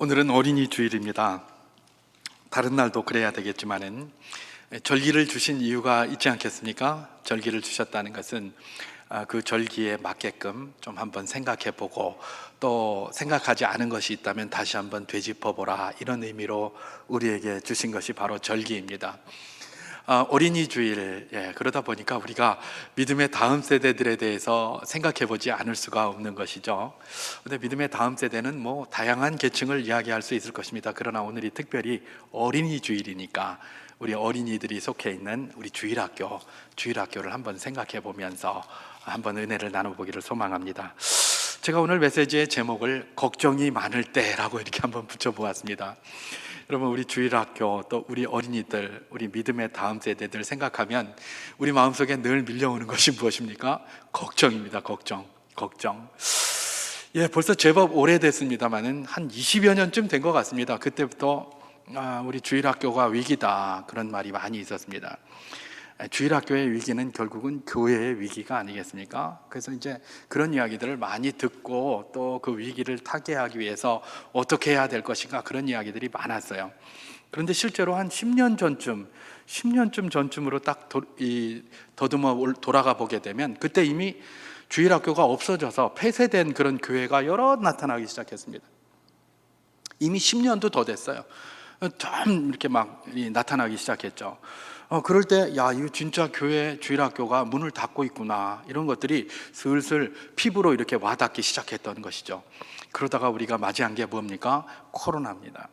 오늘은 어린이 주일입니다. 다른 날도 그래야 되겠지만은 절기를 주신 이유가 있지 않겠습니까? 절기를 주셨다는 것은 그 절기에 맞게끔 좀 한번 생각해 보고, 또 생각하지 않은 것이 있다면 다시 한번 되짚어 보라, 이런 의미로 우리에게 주신 것이 바로 절기입니다. 어린이 주일, 그러다 보니까 우리가 믿음의 다음 세대들에 대해서 생각해 보지 않을 수가 없는 것이죠. 근데 믿음의 다음 세대는 뭐 다양한 계층을 이야기할 수 있을 것입니다. 그러나 오늘이 특별히 어린이 주일이니까 우리 어린이들이 속해 있는 우리 주일학교를 한번 생각해 보면서 한번 은혜를 나눠보기를 소망합니다. 제가 오늘 메시지의 제목을 걱정이 많을 때라고 이렇게 한번 붙여보았습니다. 여러분, 우리 주일학교, 또 우리 어린이들, 우리 믿음의 다음 세대들 생각하면 우리 마음속에 늘 밀려오는 것이 무엇입니까? 걱정입니다. 걱정. 벌써 제법 오래됐습니다만은 한 20여 년쯤 된 것 같습니다. 그때부터 우리 주일학교가 위기다, 그런 말이 많이 있었습니다. 주일학교의 위기는 결국은 교회의 위기가 아니겠습니까? 그래서 이제 그런 이야기들을 많이 듣고, 또 그 위기를 타개하기 위해서 어떻게 해야 될 것인가, 그런 이야기들이 많았어요. 그런데 실제로 한 10년쯤 전쯤으로 딱 더듬어 돌아가 보게 되면, 그때 이미 주일학교가 없어져서 폐쇄된 그런 교회가 여러 나타나기 시작했습니다. 이미 10년도 더 됐어요. 좀 이렇게 막 나타나기 시작했죠. 그럴 때, 이거 진짜 교회 주일학교가 문을 닫고 있구나, 이런 것들이 슬슬 피부로 이렇게 와닿기 시작했던 것이죠. 그러다가 우리가 맞이한 게 뭡니까? 코로나입니다.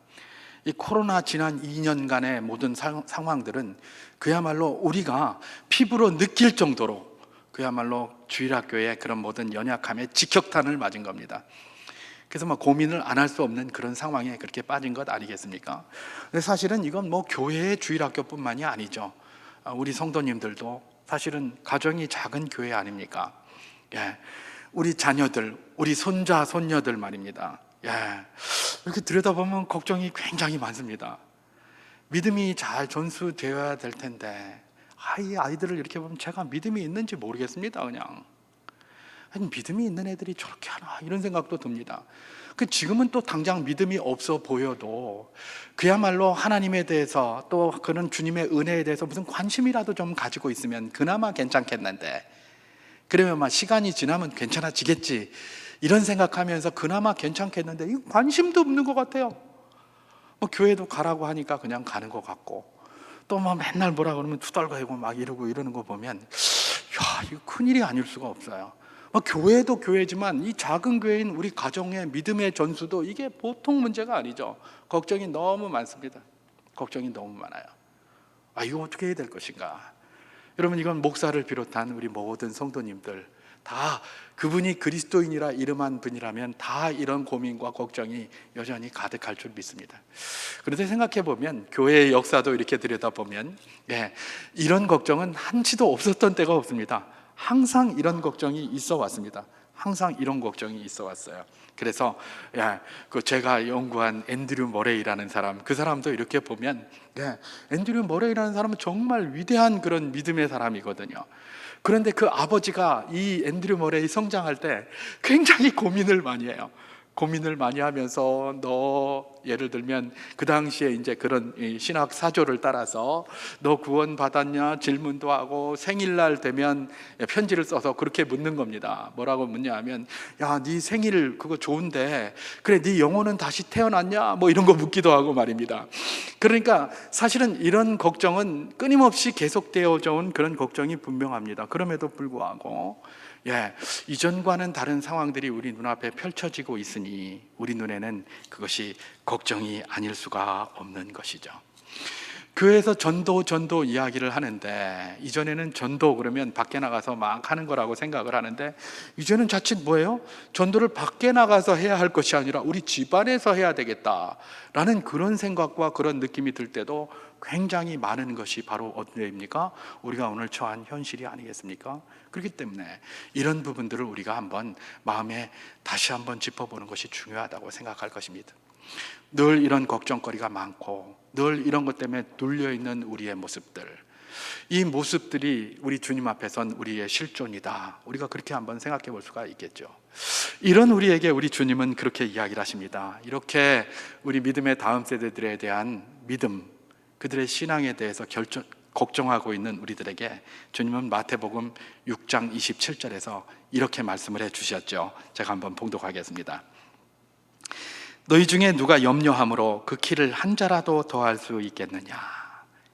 이 코로나 지난 2년간의 모든 상황들은 그야말로 우리가 피부로 느낄 정도로 그야말로 주일학교의 그런 모든 연약함에 직격탄을 맞은 겁니다. 그래서 고민을 안 할 수 없는 그런 상황에 그렇게 빠진 것 아니겠습니까? 근데 사실은 이건 교회의 주일학교뿐만이 아니죠. 우리 성도님들도 사실은 가정이 작은 교회 아닙니까? 우리 자녀들, 우리 손자, 손녀들 말입니다. 이렇게 들여다보면 걱정이 굉장히 많습니다. 믿음이 잘 전수되어야 될 텐데, 이 아이들을 이렇게 보면 제가 믿음이 있는지 모르겠습니다. 그냥 믿음이 있는 애들이 저렇게 하나, 이런 생각도 듭니다. 지금은 또 당장 믿음이 없어 보여도 그야말로 하나님에 대해서, 또 그런 주님의 은혜에 대해서 무슨 관심이라도 좀 가지고 있으면 그나마 괜찮겠는데, 그러면 시간이 지나면 괜찮아지겠지, 이런 생각하면서 그나마 괜찮겠는데, 이 관심도 없는 것 같아요. 교회도 가라고 하니까 그냥 가는 것 같고, 또 맨날 뭐라 그러면 투덜거리고 이러는 거 보면 이거 큰일이 아닐 수가 없어요. 교회도 교회지만 이 작은 교회인 우리 가정의 믿음의 전수도 이게 보통 문제가 아니죠. 걱정이 너무 많습니다. 걱정이 너무 많아요. 이거 어떻게 해야 될 것인가. 여러분, 이건 목사를 비롯한 우리 모든 성도님들 다, 그분이 그리스도인이라 이름한 분이라면 다 이런 고민과 걱정이 여전히 가득할 줄 믿습니다. 그런데 생각해 보면 교회의 역사도 이렇게 들여다보면 이런 걱정은 한치도 없었던 때가 없습니다. 항상 이런 걱정이 있어 왔습니다. 항상 이런 걱정이 있어 왔어요. 그래서 제가 연구한 앤드류 머레이라는 사람, 그 사람도 이렇게 보면 앤드류 머레이라는 사람은 정말 위대한 그런 믿음의 사람이거든요. 그런데 그 아버지가 이 앤드류 머레이 성장할 때 굉장히 고민을 많이 해요. 고민을 많이 하면서, 예를 들면 그 당시에 이제 그런 신학 사조를 따라서 너 구원 받았냐 질문도 하고, 생일날 되면 편지를 써서 그렇게 묻는 겁니다. 뭐라고 묻냐 하면, 네 생일 그거 좋은데 그래, 네 영혼은 다시 태어났냐, 이런 거 묻기도 하고 말입니다. 그러니까 사실은 이런 걱정은 끊임없이 계속되어져 온 그런 걱정이 분명합니다. 그럼에도 불구하고 이전과는 다른 상황들이 우리 눈앞에 펼쳐지고 있으니 우리 눈에는 그것이 걱정이 아닐 수가 없는 것이죠. 교회에서 전도 이야기를 하는데, 이전에는 전도 그러면 밖에 나가서 막 하는 거라고 생각을 하는데, 이제는 자칫 뭐예요? 전도를 밖에 나가서 해야 할 것이 아니라 우리 집안에서 해야 되겠다라는 그런 생각과 그런 느낌이 들 때도 굉장히 많은 것이 바로 어디입니까? 우리가 오늘 처한 현실이 아니겠습니까? 그렇기 때문에 이런 부분들을 우리가 한번 마음에 다시 한번 짚어보는 것이 중요하다고 생각할 것입니다. 늘 이런 걱정거리가 많고, 늘 이런 것 때문에 눌려있는 우리의 모습들, 이 모습들이 우리 주님 앞에선 우리의 실존이다. 우리가 그렇게 한번 생각해 볼 수가 있겠죠. 이런 우리에게 우리 주님은 그렇게 이야기를 하십니다. 이렇게 우리 믿음의 다음 세대들에 대한 믿음, 그들의 신앙에 대해서 걱정하고 있는 우리들에게 주님은 마태복음 6장 27절에서 이렇게 말씀을 해 주셨죠. 제가 한번 봉독하겠습니다. 너희 중에 누가 염려함으로 그 키를 한 자라도 더할 수 있겠느냐,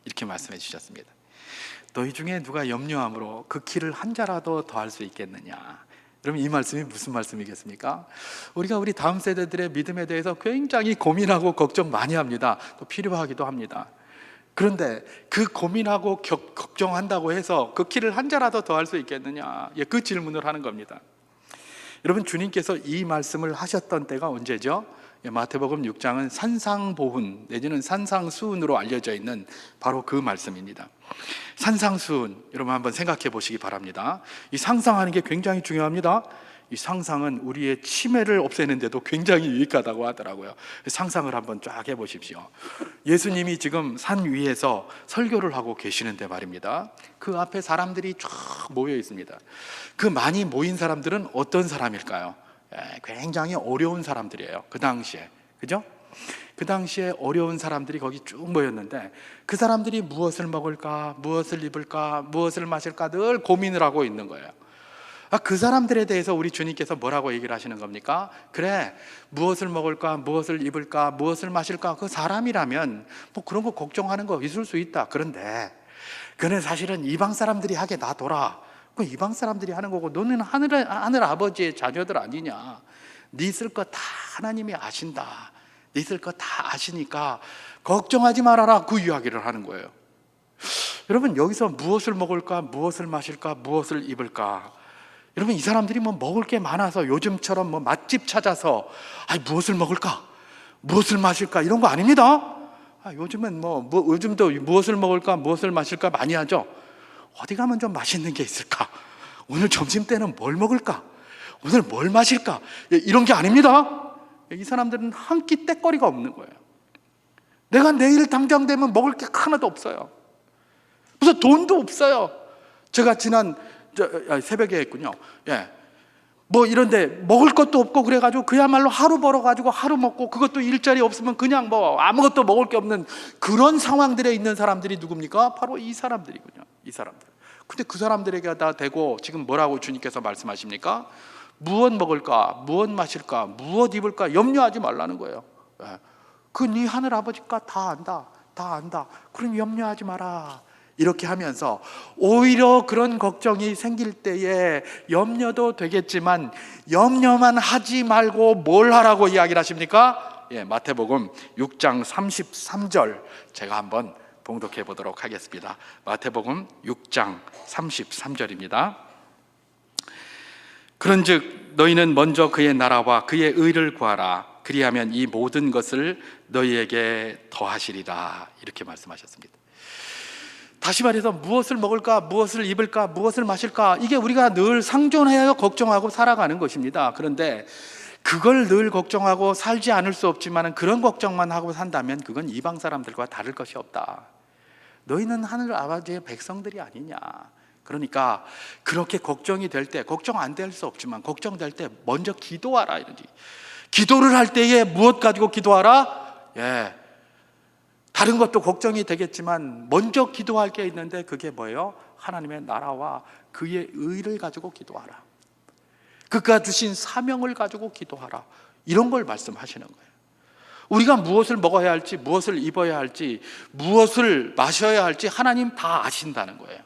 이렇게 말씀해 주셨습니다. 너희 중에 누가 염려함으로 그 키를 한 자라도 더할 수 있겠느냐. 그럼 이 말씀이 무슨 말씀이겠습니까? 우리가 우리 다음 세대들의 믿음에 대해서 굉장히 고민하고 걱정 많이 합니다. 또 필요하기도 합니다. 그런데 그 고민하고 걱정한다고 해서 그 키를 한 자라도 더할 수 있겠느냐, 그 질문을 하는 겁니다. 여러분, 주님께서 이 말씀을 하셨던 때가 언제죠? 마태복음 6장은 산상보훈 내지는 산상수훈으로 알려져 있는 바로 그 말씀입니다. 산상수훈, 여러분 한번 생각해 보시기 바랍니다. 이 상상하는 게 굉장히 중요합니다. 이 상상은 우리의 치매를 없애는데도 굉장히 유익하다고 하더라고요. 상상을 한번 쫙 해보십시오. 예수님이 지금 산 위에서 설교를 하고 계시는데 말입니다, 그 앞에 사람들이 쫙 모여 있습니다. 그 많이 모인 사람들은 어떤 사람일까요? 굉장히 어려운 사람들이에요. 그 당시에, 그죠? 그 당시에 어려운 사람들이 거기 쭉 모였는데 그 사람들이 무엇을 먹을까, 무엇을 입을까, 무엇을 마실까 늘 고민을 하고 있는 거예요. 그 사람들에 대해서 우리 주님께서 뭐라고 얘기를 하시는 겁니까? 그래, 무엇을 먹을까, 무엇을 입을까, 무엇을 마실까, 그 사람이라면 뭐 그런 거 걱정하는 거 있을 수 있다. 그런데 그는 사실은 이방 사람들이 하게 놔둬라. 그 이방 사람들이 하는 거고, 너는 하늘 아버지의 자녀들 아니냐. 네 쓸 거 다 하나님이 아신다. 네 쓸 거 다 아시니까 걱정하지 말아라. 그 이야기를 하는 거예요. 여러분, 여기서 무엇을 먹을까, 무엇을 마실까, 무엇을 입을까, 여러분, 이 사람들이 뭐 먹을 게 많아서 요즘처럼 뭐 맛집 찾아서 무엇을 먹을까, 무엇을 마실까 이런 거 아닙니다. 요즘은 요즘도 무엇을 먹을까, 무엇을 마실까 많이 하죠. 어디 가면 좀 맛있는 게 있을까, 오늘 점심 때는 뭘 먹을까, 오늘 뭘 마실까, 이런 게 아닙니다. 이 사람들은 한 끼 떼거리가 없는 거예요. 내가 내일 당장 되면 먹을 게 하나도 없어요. 무슨 돈도 없어요. 제가 지난 새벽에 했군요. 뭐 이런데 먹을 것도 없고 그래가지고 그야말로 하루 벌어가지고 하루 먹고, 그것도 일자리 없으면 그냥 뭐 아무것도 먹을 게 없는 그런 상황들에 있는 사람들이 누굽니까? 바로 이 사람들이군요. 이 사람들. 근데 그 사람들에게 다 대고 지금 뭐라고 주님께서 말씀하십니까? 무엇 먹을까, 무엇 마실까, 무엇 입을까 염려하지 말라는 거예요. 그 네 하늘 아버지가 다 안다, 다 안다. 그럼 염려하지 마라. 이렇게 하면서 오히려 그런 걱정이 생길 때에 염려도 되겠지만 염려만 하지 말고 뭘 하라고 이야기를 하십니까? 마태복음 6장 33절 제가 한번 봉독해 보도록 하겠습니다. 마태복음 6장 33절입니다. 그런즉 너희는 먼저 그의 나라와 그의 의를 구하라. 그리하면 이 모든 것을 너희에게 더하시리라. 이렇게 말씀하셨습니다. 다시 말해서 무엇을 먹을까, 무엇을 입을까, 무엇을 마실까, 이게 우리가 늘 상존하여 걱정하고 살아가는 것입니다. 그런데 그걸 늘 걱정하고 살지 않을 수 없지만 그런 걱정만 하고 산다면 그건 이방 사람들과 다를 것이 없다. 너희는 하늘 아버지의 백성들이 아니냐. 그러니까 그렇게 걱정이 될 때, 걱정 안 될 수 없지만 걱정될 때 먼저 기도하라. 이러지. 기도를 할 때에 무엇 가지고 기도하라? 다른 것도 걱정이 되겠지만 먼저 기도할 게 있는데 그게 뭐예요? 하나님의 나라와 그의 의를 가지고 기도하라. 그가 주신 사명을 가지고 기도하라. 이런 걸 말씀하시는 거예요. 우리가 무엇을 먹어야 할지, 무엇을 입어야 할지, 무엇을 마셔야 할지 하나님 다 아신다는 거예요.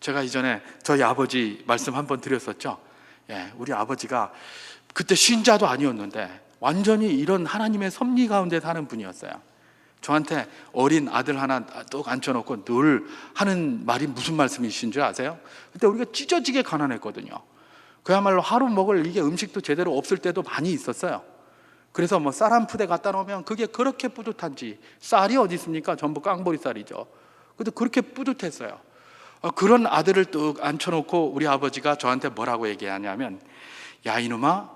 제가 이전에 저희 아버지 말씀 한번 드렸었죠. 우리 아버지가 그때 신자도 아니었는데 완전히 이런 하나님의 섭리 가운데 사는 분이었어요. 저한테 어린 아들 하나 뚝 앉혀놓고 늘 하는 말이 무슨 말씀이신 줄 아세요? 그때 우리가 찢어지게 가난했거든요. 그야말로 하루 먹을 이게 음식도 제대로 없을 때도 많이 있었어요. 그래서 뭐 쌀 한 푸대 갖다 놓으면 그게 그렇게 뿌듯한지, 쌀이 어디 있습니까? 전부 깡보리 쌀이죠. 근데 그렇게 뿌듯했어요. 그런 아들을 뚝 앉혀놓고 우리 아버지가 저한테 뭐라고 얘기하냐면, 야 이놈아,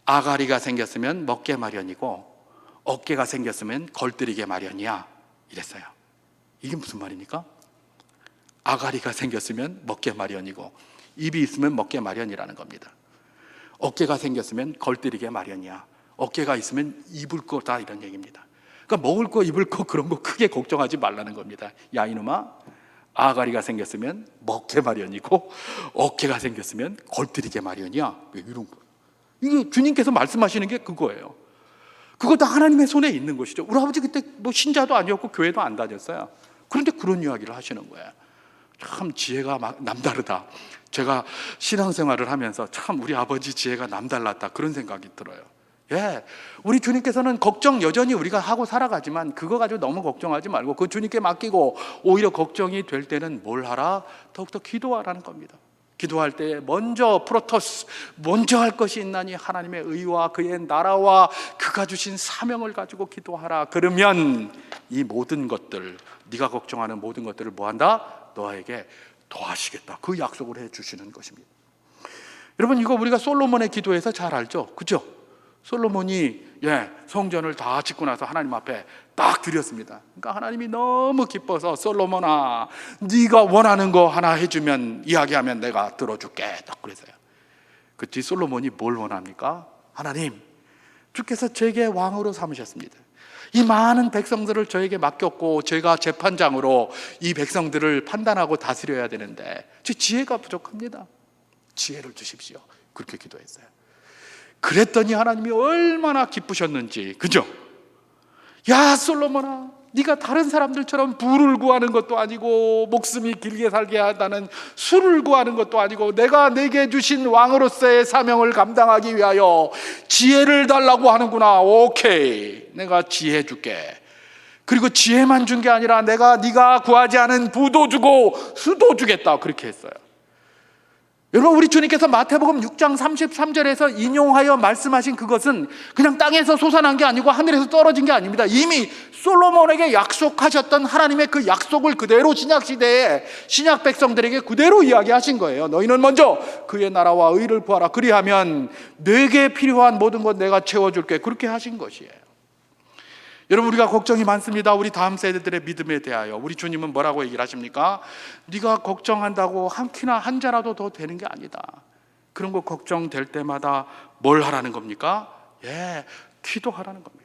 아가리가 생겼으면 먹게 마련이고 어깨가 생겼으면 걸들이게 마련이야, 이랬어요. 이게 무슨 말입니까? 아가리가 생겼으면 먹게 마련이고 입이 있으면 먹게 마련이라는 겁니다. 어깨가 생겼으면 걸들이게 마련이야. 어깨가 있으면 입을 거다, 이런 얘기입니다. 그러니까 먹을 거 입을 거 그런 거 크게 걱정하지 말라는 겁니다. 야 이놈아, 아가리가 생겼으면 먹게 마련이고 어깨가 생겼으면 걸들이게 마련이야. 왜 이런 거? 이게 주님께서 말씀하시는 게 그거예요. 그거 다 하나님의 손에 있는 것이죠. 우리 아버지 그때 뭐 신자도 아니었고 교회도 안 다녔어요. 그런데 그런 이야기를 하시는 거예요. 참 지혜가 남다르다. 제가 신앙생활을 하면서 참 우리 아버지 지혜가 남달랐다, 그런 생각이 들어요. 예, 우리 주님께서는 걱정 여전히 우리가 하고 살아가지만 그거 가지고 너무 걱정하지 말고 그 주님께 맡기고, 오히려 걱정이 될 때는 뭘 하라? 더욱더 기도하라는 겁니다. 기도할 때 먼저 프로토스, 먼저 할 것이 있나니 하나님의 의와 그의 나라와 그가 주신 사명을 가지고 기도하라. 그러면 이 모든 것들, 네가 걱정하는 모든 것들을 뭐한다? 너에게 더하시겠다, 그 약속을 해주시는 것입니다. 여러분, 이거 우리가 솔로몬의 기도에서 잘 알죠? 그죠? 솔로몬이 성전을 다 짓고 나서 하나님 앞에 딱 드렸습니다. 그러니까 하나님이 너무 기뻐서 솔로몬아, 네가 원하는 거 하나 해주면, 이야기하면 내가 들어줄게, 딱 그랬어요. 그 뒤 솔로몬이 뭘 원합니까? 하나님, 주께서 제게 왕으로 삼으셨습니다. 이 많은 백성들을 저에게 맡겼고 제가 재판장으로 이 백성들을 판단하고 다스려야 되는데 제 지혜가 부족합니다. 지혜를 주십시오. 그렇게 기도했어요. 그랬더니 하나님이 얼마나 기쁘셨는지, 그죠? 야 솔로몬아, 네가 다른 사람들처럼 부를 구하는 것도 아니고 목숨이 길게 살게 하다는 술을 구하는 것도 아니고 내가 내게 주신 왕으로서의 사명을 감당하기 위하여 지혜를 달라고 하는구나. 오케이, 내가 지혜 줄게. 그리고 지혜만 준 게 아니라 내가 네가 구하지 않은 부도 주고 수도 주겠다, 그렇게 했어요. 여러분, 우리 주님께서 마태복음 6장 33절에서 인용하여 말씀하신 그것은 그냥 땅에서 솟아난 게 아니고 하늘에서 떨어진 게 아닙니다. 이미 솔로몬에게 약속하셨던 하나님의 그 약속을 그대로 신약시대에 신약 백성들에게 그대로 이야기하신 거예요. 너희는 먼저 그의 나라와 의를 구하라. 그리하면 내게 필요한 모든 것 내가 채워줄게. 그렇게 하신 것이에요. 여러분, 우리가 걱정이 많습니다. 우리 다음 세대들의 믿음에 대하여 우리 주님은 뭐라고 얘기를 하십니까? 네가 걱정한다고 한 키나 한 자라도 더 되는 게 아니다. 그런 거 걱정될 때마다 뭘 하라는 겁니까? 기도하라는 겁니다.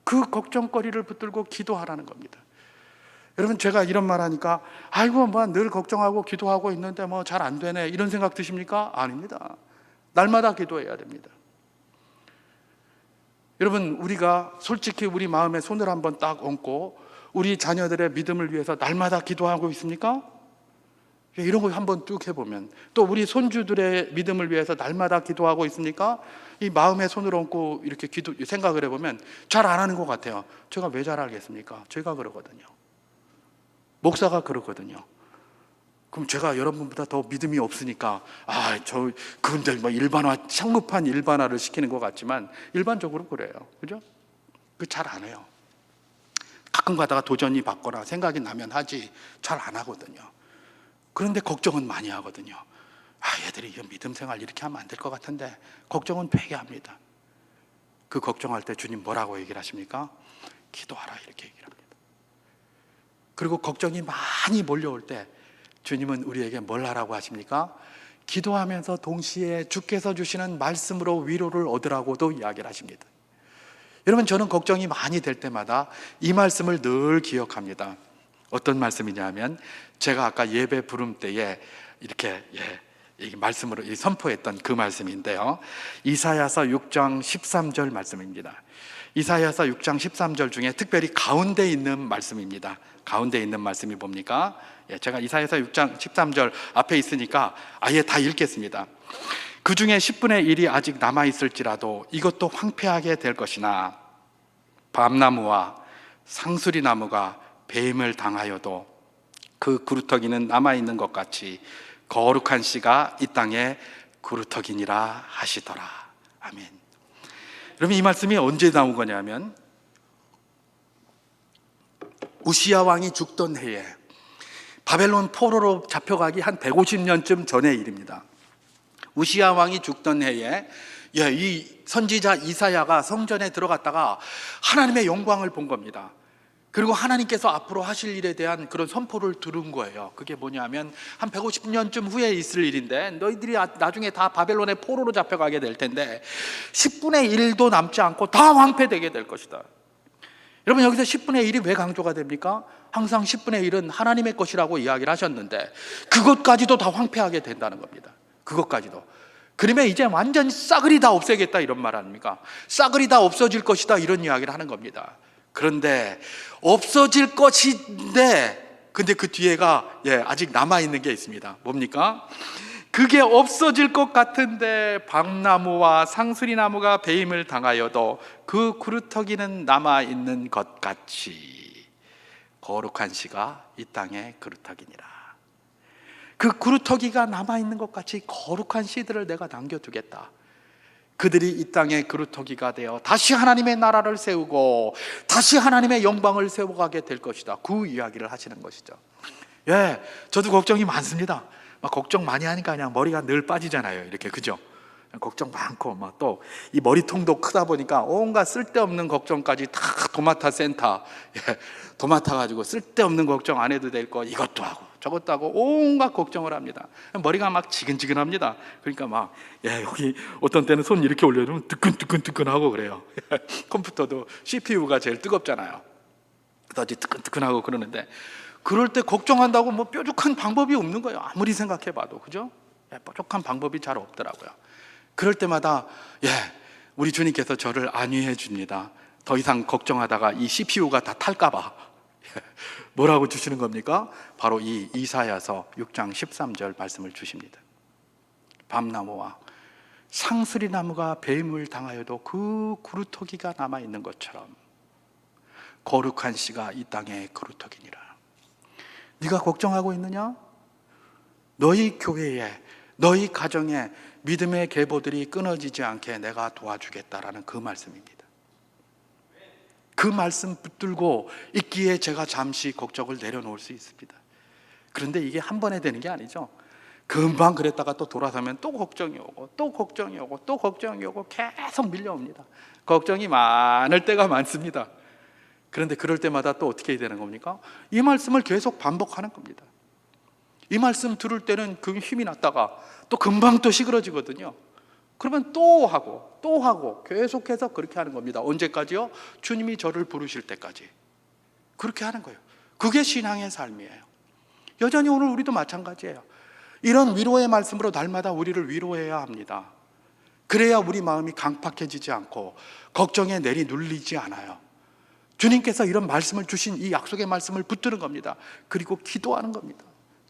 그 걱정거리를 붙들고 기도하라는 겁니다. 여러분, 제가 이런 말 하니까 아이고 뭐 늘 걱정하고 기도하고 있는데 뭐 잘 안 되네, 이런 생각 드십니까? 아닙니다. 날마다 기도해야 됩니다. 여러분, 우리가 솔직히 우리 마음에 손을 한번 딱 얹고 우리 자녀들의 믿음을 위해서 날마다 기도하고 있습니까? 이런 거 한번 쭉 해보면, 또 우리 손주들의 믿음을 위해서 날마다 기도하고 있습니까? 이 마음에 손을 얹고 이렇게 생각을 해보면 잘 안 하는 것 같아요. 제가 왜 잘 알겠습니까? 제가 그러거든요. 목사가 그러거든요. 그럼 제가 여러분보다 더 믿음이 없으니까 그분들 뭐 성급한 일반화를 시키는 것 같지만 일반적으로 그래요. 그죠? 그 잘 안 해요. 가끔 가다가 도전이 받거나 생각이 나면 하지 잘 안 하거든요. 그런데 걱정은 많이 하거든요. 얘들이 믿음 생활 이렇게 하면 안 될 것 같은데 걱정은 되게 합니다. 그 걱정할 때 주님 뭐라고 얘기를 하십니까? 기도하라, 이렇게 얘기를 합니다. 그리고 걱정이 많이 몰려올 때 주님은 우리에게 뭘 하라고 하십니까? 기도하면서 동시에 주께서 주시는 말씀으로 위로를 얻으라고도 이야기를 하십니다. 여러분, 저는 걱정이 많이 될 때마다 이 말씀을 늘 기억합니다. 어떤 말씀이냐면 제가 아까 예배 부름 때에 이렇게 이 말씀으로 선포했던 그 말씀인데요, 이사야서 6장 13절 말씀입니다. 이사야서 6장 13절 중에 특별히 가운데 있는 말씀입니다. 가운데 있는 말씀이 뭡니까? 제가 이사야서 6장 13절 앞에 있으니까 아예 다 읽겠습니다. 그 중에 10분의 1이 아직 남아있을지라도 이것도 황폐하게 될 것이나 밤나무와 상수리나무가 뱀을 당하여도 그 구루터기는 남아있는 것 같이 거룩한 씨가 이 땅에 구루터기니라 하시더라. 아멘. 여러분, 이 말씀이 언제 나온 거냐면 우시야 왕이 죽던 해에 바벨론 포로로 잡혀가기 한 150년쯤 전의 일입니다. 우시야 왕이 죽던 해에 이 선지자 이사야가 성전에 들어갔다가 하나님의 영광을 본 겁니다. 그리고 하나님께서 앞으로 하실 일에 대한 그런 선포를 들은 거예요. 그게 뭐냐면 한 150년쯤 후에 있을 일인데, 너희들이 나중에 다 바벨론의 포로로 잡혀가게 될 텐데 10분의 1도 남지 않고 다 황폐되게 될 것이다. 여러분, 여기서 10분의 1이 왜 강조가 됩니까? 항상 10분의 1은 하나님의 것이라고 이야기를 하셨는데 그것까지도 다 황폐하게 된다는 겁니다. 그것까지도. 그러면 이제 완전 싸그리 다 없애겠다 이런 말 아닙니까? 싸그리 다 없어질 것이다 이런 이야기를 하는 겁니다. 그런데 없어질 것인데, 근데 그 뒤에가 아직 남아있는 게 있습니다. 뭡니까? 그게 없어질 것 같은데 밤나무와 상수리나무가 배임을 당하여도 그 구루터기는 남아있는 것 같이 거룩한 씨가 이 땅의 구루터기니라. 그 구루터기가 남아있는 것 같이 거룩한 씨들을 내가 남겨두겠다. 그들이 이 땅의 그루터기가 되어 다시 하나님의 나라를 세우고 다시 하나님의 영광을 세워가게 될 것이다. 그 이야기를 하시는 것이죠. 저도 걱정이 많습니다. 막 걱정 많이 하니까 그냥 머리가 늘 빠지잖아요. 이렇게, 그죠? 걱정 많고, 막 또 이 머리통도 크다 보니까 온갖 쓸데없는 걱정까지 다 도맡아 센터, 도맡아 가지고 쓸데없는 걱정 안 해도 될 거 이것도 하고 저것도 하고 온갖 걱정을 합니다. 머리가 막 지근지근합니다. 그러니까 막 여기 어떤 때는 손 이렇게 올려주면 뜨끈뜨끈뜨끈하고 그래요. 컴퓨터도 CPU가 제일 뜨겁잖아요. 그다지 뜨끈뜨끈하고 그러는데, 그럴 때 걱정한다고 뭐 뾰족한 방법이 없는 거예요. 아무리 생각해봐도, 그죠? 뾰족한 방법이 잘 없더라고요. 그럴 때마다 우리 주님께서 저를 안위해 줍니다. 더 이상 걱정하다가 이 CPU가 다 탈까봐 뭐라고 주시는 겁니까? 바로 이 이사야서 6장 13절 말씀을 주십니다. 밤나무와 상수리나무가 배임을 당하여도 그 구루터기가 남아있는 것처럼 거룩한 씨가 이 땅의 구루터기니라. 네가 걱정하고 있느냐? 너희 교회에, 너희 가정에 믿음의 계보들이 끊어지지 않게 내가 도와주겠다라는 그 말씀입니다. 그 말씀 붙들고 있기에 제가 잠시 걱정을 내려놓을 수 있습니다. 그런데 이게 한 번에 되는 게 아니죠. 금방 그랬다가 또 돌아서면 또 걱정이 오고 또 걱정이 오고 또 걱정이 오고 계속 밀려옵니다. 걱정이 많을 때가 많습니다. 그런데 그럴 때마다 또 어떻게 해야 되는 겁니까? 이 말씀을 계속 반복하는 겁니다. 이 말씀 들을 때는 그 힘이 났다가 또 금방 또 시끄러지거든요. 그러면 또 하고 계속해서 그렇게 하는 겁니다. 언제까지요? 주님이 저를 부르실 때까지 그렇게 하는 거예요. 그게 신앙의 삶이에요. 여전히 오늘 우리도 마찬가지예요. 이런 위로의 말씀으로 날마다 우리를 위로해야 합니다. 그래야 우리 마음이 강팍해지지 않고 걱정에 내리눌리지 않아요. 주님께서 이런 말씀을 주신 이 약속의 말씀을 붙드는 겁니다. 그리고 기도하는 겁니다.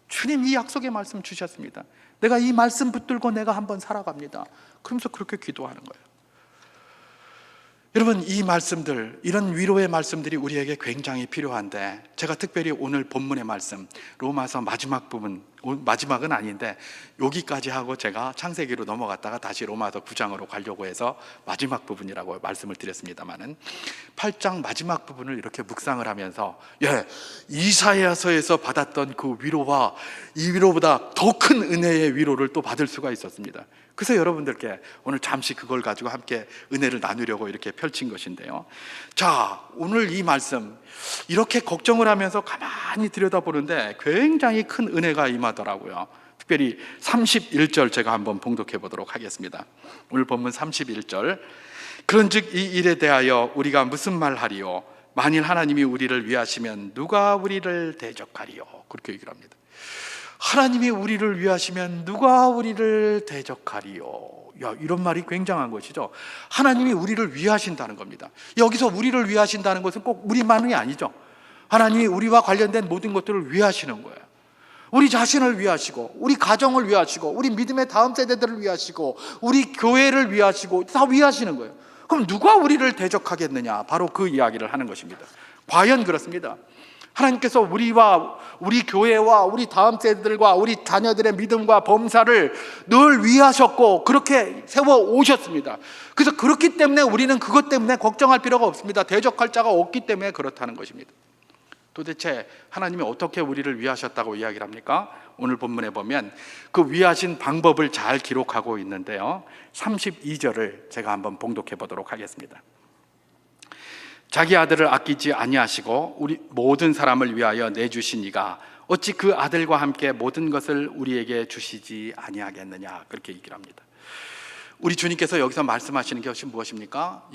주님, 이 약속의 말씀 주셨습니다. 내가 이 말씀 붙들고 내가 한번 살아갑니다. 그러면서 그렇게 기도하는 거예요. 여러분, 이 말씀들, 이런 위로의 말씀들이 우리에게 굉장히 필요한데, 제가 특별히 오늘 본문의 말씀, 로마서 마지막 부분, 마지막은 아닌데 여기까지 하고 제가 창세기로 넘어갔다가 다시 로마서 9장으로 가려고 해서 마지막 부분이라고 말씀을 드렸습니다마는, 8장 마지막 부분을 이렇게 묵상을 하면서 이사야서에서 받았던 그 위로와 이 위로보다 더 큰 은혜의 위로를 또 받을 수가 있었습니다. 그래서 여러분들께 오늘 잠시 그걸 가지고 함께 은혜를 나누려고 이렇게 펼친 것인데요. 자, 오늘 이 말씀 이렇게 걱정을 하면서 가만히 들여다보는데 굉장히 큰 은혜가 임하더라고요. 특별히 31절 제가 한번 봉독해 보도록 하겠습니다. 오늘 본문 31절. 그런즉 이 일에 대하여 우리가 무슨 말하리요? 만일 하나님이 우리를 위하시면 누가 우리를 대적하리요? 그렇게 얘기를 합니다. 하나님이 우리를 위하시면 누가 우리를 대적하리요? 이런 말이 굉장한 것이죠. 하나님이 우리를 위하신다는 겁니다. 여기서 우리를 위하신다는 것은 꼭 우리만이 아니죠. 하나님이 우리와 관련된 모든 것들을 위하시는 거예요. 우리 자신을 위하시고, 우리 가정을 위하시고, 우리 믿음의 다음 세대들을 위하시고, 우리 교회를 위하시고, 다 위하시는 거예요. 그럼 누가 우리를 대적하겠느냐? 바로 그 이야기를 하는 것입니다. 과연 그렇습니다. 하나님께서 우리와 우리 교회와 우리 다음 세대들과 우리 자녀들의 믿음과 범사를 늘 위하셨고 그렇게 세워 오셨습니다. 그래서 그렇기 때문에 우리는 그것 때문에 걱정할 필요가 없습니다. 대적할 자가 없기 때문에 그렇다는 것입니다. 도대체 하나님이 어떻게 우리를 위하셨다고 이야기를 합니까? 오늘 본문에 보면 그 위하신 방법을 잘 기록하고 있는데요, 32절을 제가 한번 봉독해 보도록 하겠습니다. 자기 아들을 아끼지 아니하시고 우리 모든 사람을 위하여 내주신 이가 어찌 그 아들과 함께 모든 것을 우리에게 주시지 아니하겠느냐, 그렇게 얘기를 합니다. 우리 주님께서 여기서 말씀하시는 것이 무엇입니까?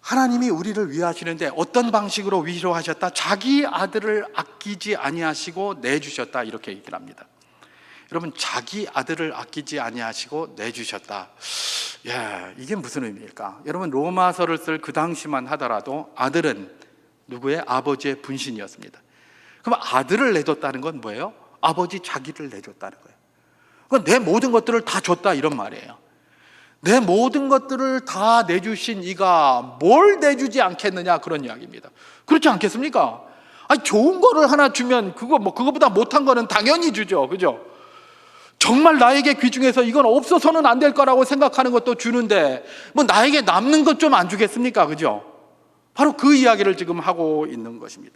하나님이 우리를 위하시는데 어떤 방식으로 위로하셨다? 자기 아들을 아끼지 아니하시고 내주셨다, 이렇게 얘기를 합니다. 여러분, 자기 아들을 아끼지 아니하시고 내주셨다. 이게 무슨 의미일까? 여러분, 로마서를 쓸 그 당시만 하더라도 아들은 누구의? 아버지의 분신이었습니다. 그럼 아들을 내줬다는 건 뭐예요? 아버지 자기를 내줬다는 거예요. 그러니까 내 모든 것들을 다 줬다, 이런 말이에요. 내 모든 것들을 다 내주신 이가 뭘 내주지 않겠느냐, 그런 이야기입니다. 그렇지 않겠습니까? 아니, 좋은 거를 하나 주면 그거보다 못한 거는 당연히 주죠, 그죠? 정말 나에게 귀중해서 이건 없어서는 안 될 거라고 생각하는 것도 주는데 나에게 남는 것 좀 안 주겠습니까, 그죠? 바로 그 이야기를 지금 하고 있는 것입니다.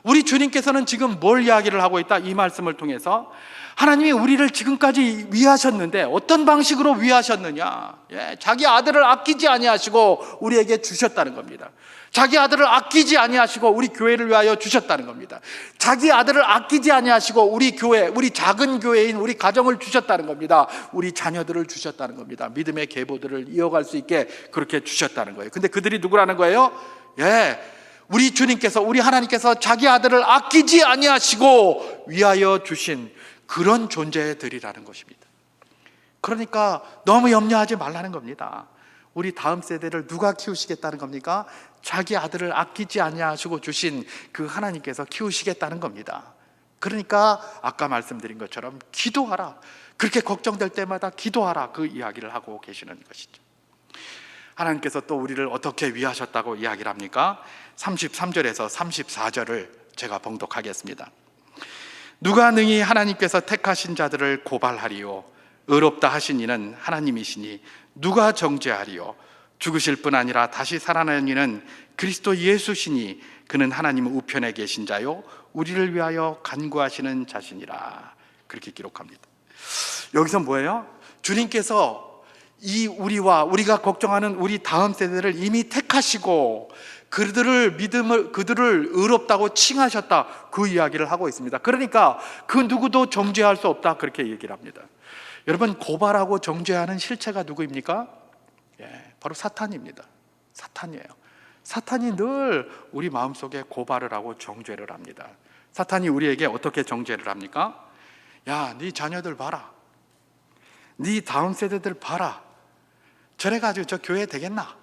우리 주님께서는 지금 뭘 이야기를 하고 있다? 이 말씀을 통해서 하나님이 우리를 지금까지 위하셨는데 어떤 방식으로 위하셨느냐? 자기 아들을 아끼지 아니하시고 우리에게 주셨다는 겁니다. 자기 아들을 아끼지 아니하시고 우리 교회를 위하여 주셨다는 겁니다. 자기 아들을 아끼지 아니하시고 우리 교회, 우리 작은 교회인 우리 가정을 주셨다는 겁니다. 우리 자녀들을 주셨다는 겁니다. 믿음의 계보들을 이어갈 수 있게 그렇게 주셨다는 거예요. 근데 그들이 누구라는 거예요? 우리 주님께서, 우리 하나님께서 자기 아들을 아끼지 아니하시고 위하여 주신 그런 존재들이라는 것입니다. 그러니까 너무 염려하지 말라는 겁니다. 우리 다음 세대를 누가 키우시겠다는 겁니까? 자기 아들을 아끼지 아니하시고 주신 그 하나님께서 키우시겠다는 겁니다. 그러니까 아까 말씀드린 것처럼 기도하라, 그렇게 걱정될 때마다 기도하라, 그 이야기를 하고 계시는 것이죠. 하나님께서 또 우리를 어떻게 위하셨다고 이야기를 합니까? 33절에서 34절을 제가 봉독하겠습니다. 누가 능히 하나님께서 택하신 자들을 고발하리요? 의롭다 하신 이는 하나님이시니 누가 정죄하리요? 죽으실 뿐 아니라 다시 살아나는 이는 그리스도 예수시니 그는 하나님 우편에 계신 자요 우리를 위하여 간구하시는 자신이라, 그렇게 기록합니다. 여기서 뭐예요? 주님께서 우리가 걱정하는 우리 다음 세대를 이미 택하시고 그들을 의롭다고 칭하셨다, 그 이야기를 하고 있습니다. 그러니까 그 누구도 정죄할 수 없다, 그렇게 얘기를 합니다. 여러분, 고발하고 정죄하는 실체가 누구입니까? 바로 사탄입니다. 사탄이에요. 사탄이 늘 우리 마음속에 고발을 하고 정죄를 합니다. 사탄이 우리에게 어떻게 정죄를 합니까? 네 자녀들 봐라, 네 다음 세대들 봐라, 저래가지고 저 교회 되겠나?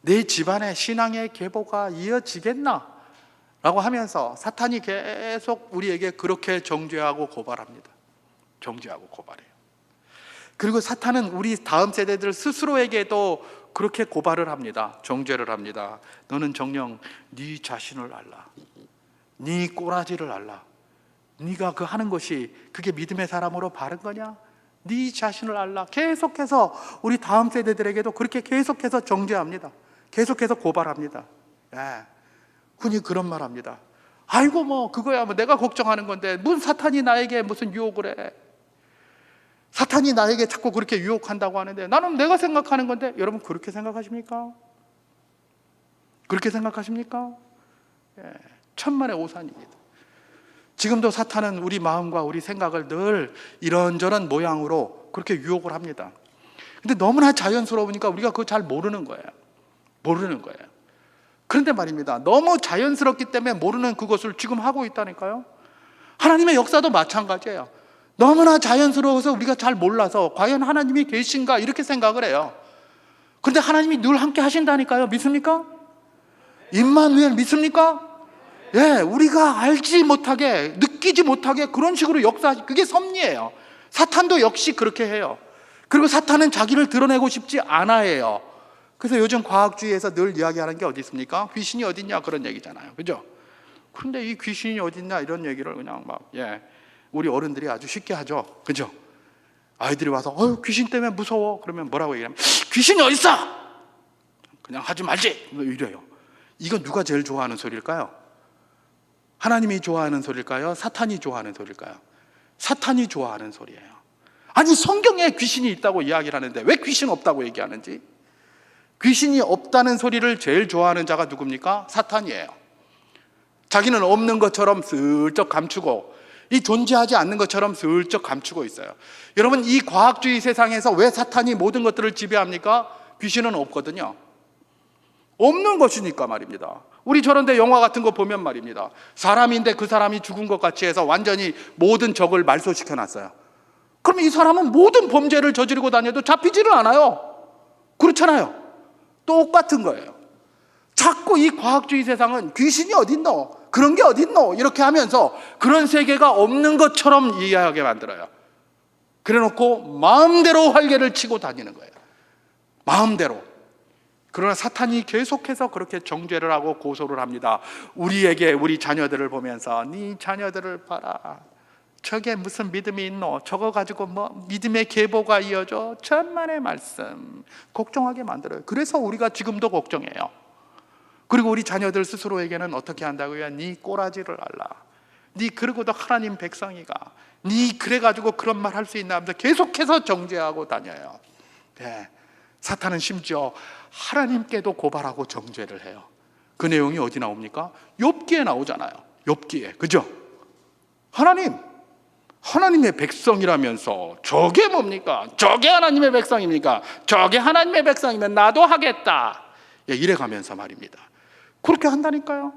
내 집안의 신앙의 계보가 이어지겠나? 라고 하면서 사탄이 계속 우리에게 그렇게 정죄하고 고발합니다. 정죄하고 고발해요. 그리고 사탄은 우리 다음 세대들 스스로에게도 그렇게 고발을 합니다. 정죄를 합니다. 너는 정녕 네 자신을 알라, 네 꼬라지를 알라, 네가 그 하는 것이 그게 믿음의 사람으로 바른 거냐? 네 자신을 알라. 계속해서 우리 다음 세대들에게도 그렇게 계속해서 정죄합니다. 계속해서 고발합니다. 흔히 그런 말 합니다. 아이고 그거야 내가 걱정하는 건데 무슨 사탄이 나에게 무슨 유혹을 해? 사탄이 나에게 자꾸 그렇게 유혹한다고 하는데 나는 내가 생각하는 건데. 여러분, 그렇게 생각하십니까? 그렇게 생각하십니까? 천만의 오산입니다. 지금도 사탄은 우리 마음과 우리 생각을 늘 이런저런 모양으로 그렇게 유혹을 합니다. 근데 너무나 자연스러우니까 우리가 그거 잘 모르는 거예요. 그런데 말입니다, 너무 자연스럽기 때문에 모르는 그것을 지금 하고 있다니까요. 하나님의 역사도 마찬가지예요. 너무나 자연스러워서 우리가 잘 몰라서 과연 하나님이 계신가 이렇게 생각을 해요. 그런데 하나님이 늘 함께 하신다니까요. 믿습니까? 임마누엘 믿습니까? 우리가 알지 못하게, 느끼지 못하게 그런 식으로 그게 섭리예요. 사탄도 역시 그렇게 해요. 그리고 사탄은 자기를 드러내고 싶지 않아 해요. 그래서 요즘 과학주의에서 늘 이야기하는 게 어디 있습니까? 귀신이 어딨냐, 그런 얘기잖아요. 그죠? 그런데 이 귀신이 어딨냐 이런 얘기를 그냥 우리 어른들이 아주 쉽게 하죠. 그죠? 아이들이 와서 귀신 때문에 무서워, 그러면 뭐라고 얘기하면 귀신이 어딨어? 그냥 하지 말지, 이래요. 이건 누가 제일 좋아하는 소리일까요? 하나님이 좋아하는 소리일까요? 사탄이 좋아하는 소리일까요? 사탄이 좋아하는 소리예요. 아니, 성경에 귀신이 있다고 이야기를 하는데 왜 귀신 없다고 얘기하는지. 귀신이 없다는 소리를 제일 좋아하는 자가 누굽니까? 사탄이에요. 자기는 없는 것처럼 슬쩍 감추고, 이 존재하지 않는 것처럼 슬쩍 감추고 있어요. 여러분, 이 과학주의 세상에서 왜 사탄이 모든 것들을 지배합니까? 귀신은 없거든요. 없는 것이니까 말입니다. 우리 저런데 영화 같은 거 보면 말입니다, 사람인데 그 사람이 죽은 것 같이 해서 완전히 모든 적을 말소시켜 놨어요. 그럼 이 사람은 모든 범죄를 저지르고 다녀도 잡히지를 않아요. 그렇잖아요. 똑같은 거예요. 자꾸 이 과학주의 세상은 귀신이 어딨노? 그런 게 어딨노? 이렇게 하면서 그런 세계가 없는 것처럼 이해하게 만들어요. 그래 놓고 마음대로 활개를 치고 다니는 거예요. 마음대로. 그러나 사탄이 계속해서 그렇게 정죄를 하고 고소를 합니다. 우리에게, 우리 자녀들을 보면서 네 자녀들을 봐라, 저게 무슨 믿음이 있노? 저거 가지고 뭐 믿음의 계보가 이어져? 천만의 말씀. 걱정하게 만들어요. 그래서 우리가 지금도 걱정해요. 그리고 우리 자녀들 스스로에게는 어떻게 한다고요? 네 꼬라지를 알라, 네 그러고도 하나님 백성이가, 네 그래가지고 그런 말 할 수 있나 하면서 계속해서 정죄하고 다녀요. 네. 사탄은 심지어 하나님께도 고발하고 정죄를 해요. 그 내용이 어디 나옵니까? 욥기에 나오잖아요. 욥기에. 그죠? 하나님의 백성이라면서 저게 뭡니까? 저게 하나님의 백성입니까? 저게 하나님의 백성이면 나도 하겠다. 예, 이래가면서 말입니다. 그렇게 한다니까요.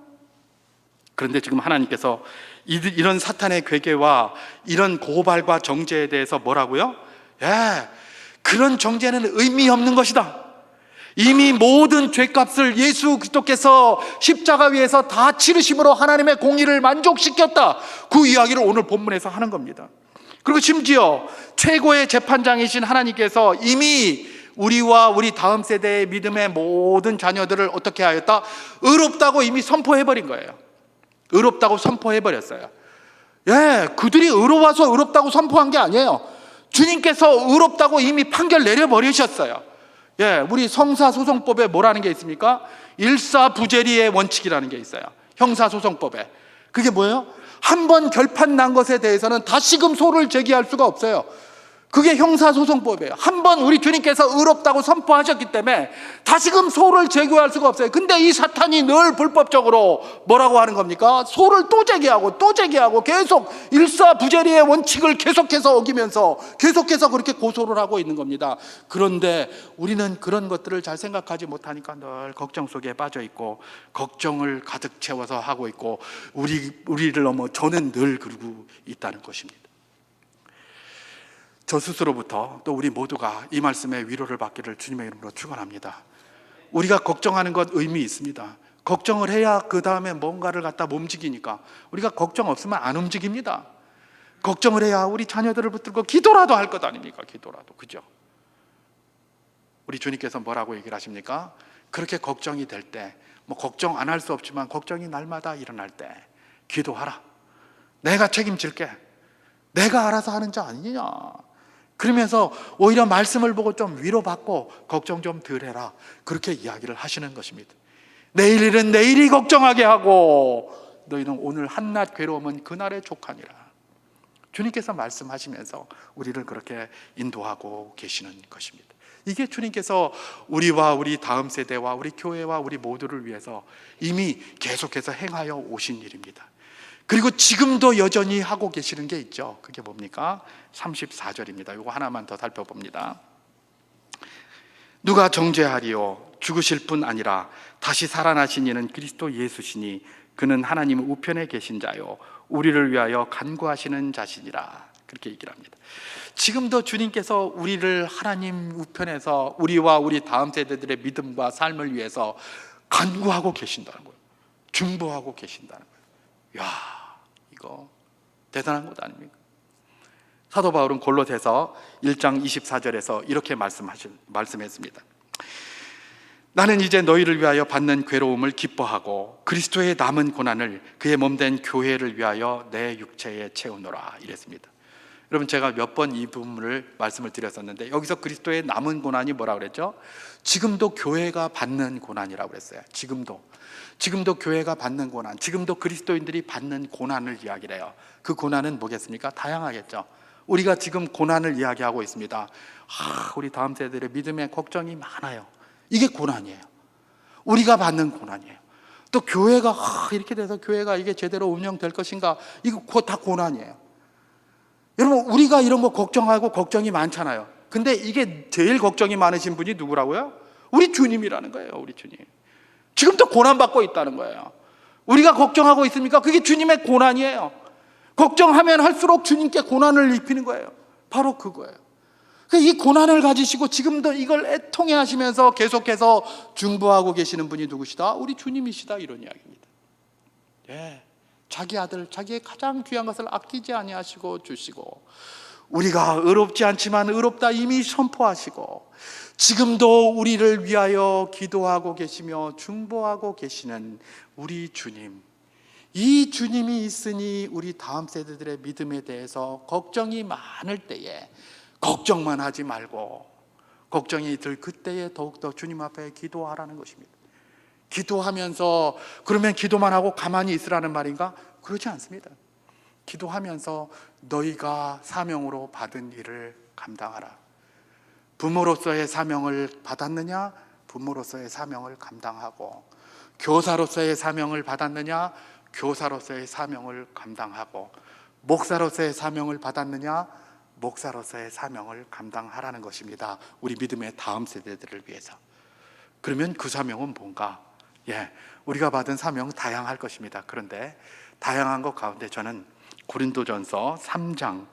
그런데 지금 하나님께서 이런 사탄의 괴계와 이런 고발과 정죄에 대해서 뭐라고요? 그런 정죄는 의미 없는 것이다. 이미 모든 죄값을 예수 그리스도께서 십자가 위에서 다 치르심으로 하나님의 공의를 만족시켰다. 그 이야기를 오늘 본문에서 하는 겁니다. 그리고 심지어 최고의 재판장이신 하나님께서 이미 우리와 우리 다음 세대의 믿음의 모든 자녀들을 어떻게 하였다? 의롭다고 이미 선포해버린 거예요. 의롭다고 선포해버렸어요. 그들이 의로워서 의롭다고 선포한 게 아니에요. 주님께서 의롭다고 이미 판결 내려버리셨어요. 우리 성사소송법에 뭐라는 게 있습니까? 일사부재리의 원칙이라는 게 있어요. 형사소송법에. 그게 뭐예요? 한 번 결판 난 것에 대해서는 다시금 소를 제기할 수가 없어요. 그게 형사소송법이에요. 한 번 우리 주님께서 의롭다고 선포하셨기 때문에 다시금 소를 제기할 수가 없어요. 근데 이 사탄이 늘 불법적으로 뭐라고 하는 겁니까? 소를 또 제기하고 또 제기하고 계속 일사부재리의 원칙을 계속해서 어기면서 계속해서 그렇게 고소를 하고 있는 겁니다. 그런데 우리는 그런 것들을 잘 생각하지 못하니까 늘 걱정 속에 빠져 있고 걱정을 가득 채워서 하고 있고 우리를 넘어 저는 늘 그러고 있다는 것입니다. 저 스스로부터 또 우리 모두가 이 말씀에 위로를 받기를 주님의 이름으로 축원합니다. 우리가 걱정하는 것 의미 있습니다. 걱정을 해야 그 다음에 뭔가를 갖다 움직이니까. 우리가 걱정 없으면 안 움직입니다. 걱정을 해야 우리 자녀들을 붙들고 기도라도 할 것 아닙니까? 기도라도. 그죠? 우리 주님께서 뭐라고 얘기를 하십니까? 그렇게 걱정이 될 때, 뭐 걱정 안 할 수 없지만 걱정이 날마다 일어날 때 기도하라. 내가 책임질게. 내가 알아서 하는 자 아니냐. 그러면서 오히려 말씀을 보고 좀 위로받고 걱정 좀 덜 해라. 그렇게 이야기를 하시는 것입니다. 내일 일은 내일이 걱정하게 하고 너희는 오늘 한낱 괴로움은 그날의 족하니라. 주님께서 말씀하시면서 우리를 그렇게 인도하고 계시는 것입니다. 이게 주님께서 우리와 우리 다음 세대와 우리 교회와 우리 모두를 위해서 이미 계속해서 행하여 오신 일입니다. 그리고 지금도 여전히 하고 계시는 게 있죠. 그게 뭡니까? 34절입니다. 이거 하나만 더 살펴봅니다. 누가 정죄하리요? 죽으실 뿐 아니라 다시 살아나신 이는 그리스도 예수시니 그는 하나님 우편에 계신 자요 우리를 위하여 간구하시는 자시니라. 그렇게 얘기를 합니다. 지금도 주님께서 우리를 하나님 우편에서 우리와 우리 다음 세대들의 믿음과 삶을 위해서 간구하고 계신다는 거예요. 중보하고 계신다는 거예요. 이야, 이거 대단한 것 아닙니까? 사도 바울은 골로새서 1장 24절에서 이렇게 말씀했습니다. 나는 이제 너희를 위하여 받는 괴로움을 기뻐하고 그리스도의 남은 고난을 그의 몸된 교회를 위하여 내 육체에 채우노라 이랬습니다. 여러분, 제가 몇 번 이 부분을 말씀을 드렸었는데 여기서 그리스도의 남은 고난이 뭐라고 그랬죠? 지금도 교회가 받는 고난이라고 그랬어요. 지금도 교회가 받는 고난, 지금도 그리스도인들이 받는 고난을 이야기를 해요. 그 고난은 뭐겠습니까? 다양하겠죠. 우리가 지금 고난을 이야기하고 있습니다. 우리 다음 세대들의 믿음에 걱정이 많아요. 이게 고난이에요. 우리가 받는 고난이에요. 또 교회가 이렇게 돼서 교회가 이게 제대로 운영될 것인가, 이거 다 고난이에요. 여러분, 우리가 이런 거 걱정하고 걱정이 많잖아요. 근데 이게 제일 걱정이 많으신 분이 누구라고요? 우리 주님이라는 거예요. 우리 주님. 지금도 고난받고 있다는 거예요. 우리가 걱정하고 있습니까? 그게 주님의 고난이에요. 걱정하면 할수록 주님께 고난을 입히는 거예요. 바로 그거예요. 이 고난을 가지시고 지금도 이걸 애통해 하시면서 계속해서 중보하고 계시는 분이 누구시다? 우리 주님이시다, 이런 이야기입니다. 예, 자기 아들, 자기의 가장 귀한 것을 아끼지 아니하시고 주시고, 우리가 의롭지 않지만 의롭다 이미 선포하시고, 지금도 우리를 위하여 기도하고 계시며 중보하고 계시는 우리 주님, 이 주님이 있으니 우리 다음 세대들의 믿음에 대해서 걱정이 많을 때에 걱정만 하지 말고, 걱정이 들 그때에 더욱더 주님 앞에 기도하라는 것입니다. 기도하면서, 그러면 기도만 하고 가만히 있으라는 말인가? 그렇지 않습니다. 기도하면서 너희가 사명으로 받은 일을 감당하라. 부모로서의 사명을 받았느냐? 부모로서의 사명을 감당하고, 교사로서의 사명을 받았느냐? 교사로서의 사명을 감당하고, 목사로서의 사명을 받았느냐? 목사로서의 사명을 감당하라는 것입니다. 우리 믿음의 다음 세대들을 위해서. 그러면 그 사명은 뭔가? 우리가 받은 사명은 다양할 것입니다. 그런데 다양한 것 가운데 저는 고린도전서 3장